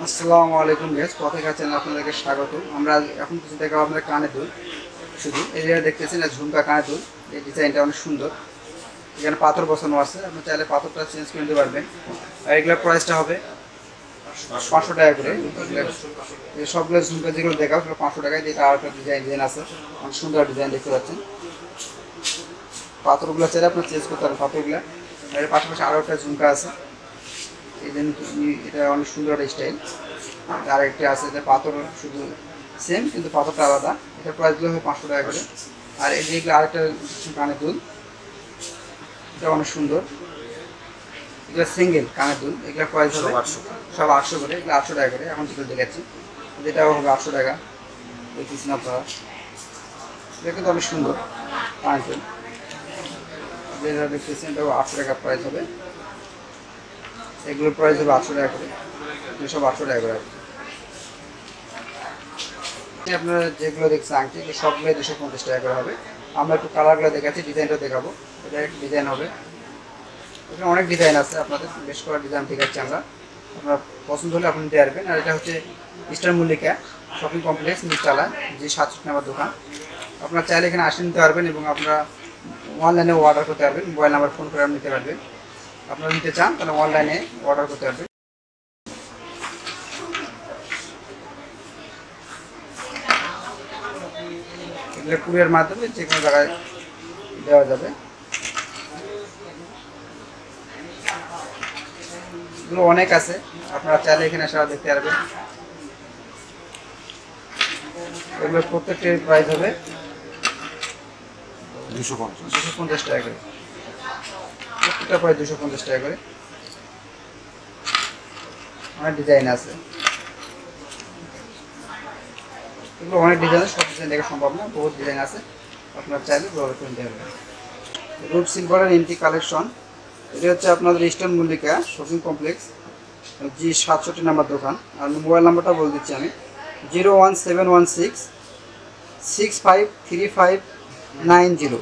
আসসালামু আলাইকুম গাইস, পতাকা চ্যানেলে আপনাদেরকে স্বাগত। আমরা এখন কিছু দেখাবো আপনাদের কানের দুল। শুধু এই যে দেখতেছেন ঝুমকা কানের দুল, এই ডিজাইনটা অনেক সুন্দর। এখানে পাথর বসানো আছে, আপনি চাইলে পাথরটা চেঞ্জ করে নিতে পারবেন। আর এগুলোর প্রাইসটা হবে 500 টাকা করে। সবগুলো ঝুমকা যেগুলো দেখাও সেগুলো 500 টাকায়। এটা আর একটা ডিজাইন আছে, অনেক সুন্দর ডিজাইন দেখতে পাচ্ছেন। পাথরগুলো চাইলে আপনার চেঞ্জ করতে পারেন পাথরগুলো। এর পাশাপাশি আরও একটা ঝুমকা আছে, এই জন্য এটা অনেক সুন্দর একটা স্টাইল। আর একটা আছে এটা পাথর শুধু সেম, কিন্তু পাথরটা আলাদা। এটা প্রাইসগুলো হবে 500 টাকা করে। আর এই যেগুলো আরেকটা কানের দুল, এটা অনেক সুন্দর। এগুলো সিঙ্গেল কানের দুল, এগুলো প্রাইস হবে সব 800 করে। এগুলো 800 টাকা করে এখন যেগুলো দেখাচ্ছি, যেটাও হবে 800 টাকা। দেখতেছেন আপনারা, এটা কিন্তু অনেক সুন্দর কানের দুল। যেটা দেখতেছেন এটাও 800 টাকা প্রাইস হবে। এগুলোর প্রাইস হবে 800 টাকা করে, সব 800 টাকা করে। আপনারা যেগুলো দেখছেন আংটি, এগুলো সবগুলো 250 টাকা করে হবে। আমরা একটু কালারগুলো দেখাচ্ছি, ডিজাইনটা দেখাবো। এটা একটা ডিজাইন হবে, এখানে অনেক ডিজাইন আছে, আপনাদের বেশ কয়েক ডিজাইন দেখাচ্ছি আমরা। আপনার পছন্দ হলে আপনি নিতে পারবেন। আর এটা হচ্ছে ইস্টার্ন মল্লিকা শপিং কমপ্লেক্স, নিচতলা, যে 67 নম্বর দোকান। আপনারা চাইলে এখানে আসে নিতে পারবেন এবং আপনারা অনলাইনে অর্ডার করতে পারবেন। মোবাইল নাম্বার ফোন করে নিতে পারবেন। আপনারা নিতে চান তাহলে অনলাইনে অর্ডার করতে পারবেন। এগুলো কুরিয়ার মাধ্যমে যে কোনো জায়গায় দেওয়া যাবে। এগুলো অনেক আছে, আপনারা চাইলে এখানে এসে দেখতে পারবেন। এগুলোর প্রত্যেকটির প্রাইস হবে 250 টাকা করে। প্রত্যেকটা প্রাইস 250 টাকা করে। অনেক ডিজাইন আছে, এগুলো অনেক ডিজাইন আছে, সব ডিজাইন দেখা সম্ভব না, বহুত ডিজাইন আছে। আপনারা চাইলে ব্যবহার করে নিতে পারবেন। রূপ সিলভারের এন্টি কালেকশন, এটা হচ্ছে আপনাদের ইস্টার্ন মল্লিকা শপিং কমপ্লেক্স, জি 67 নম্বর দোকান। আর মোবাইল নাম্বারটা বলে দিচ্ছি আমি, 01716 653590।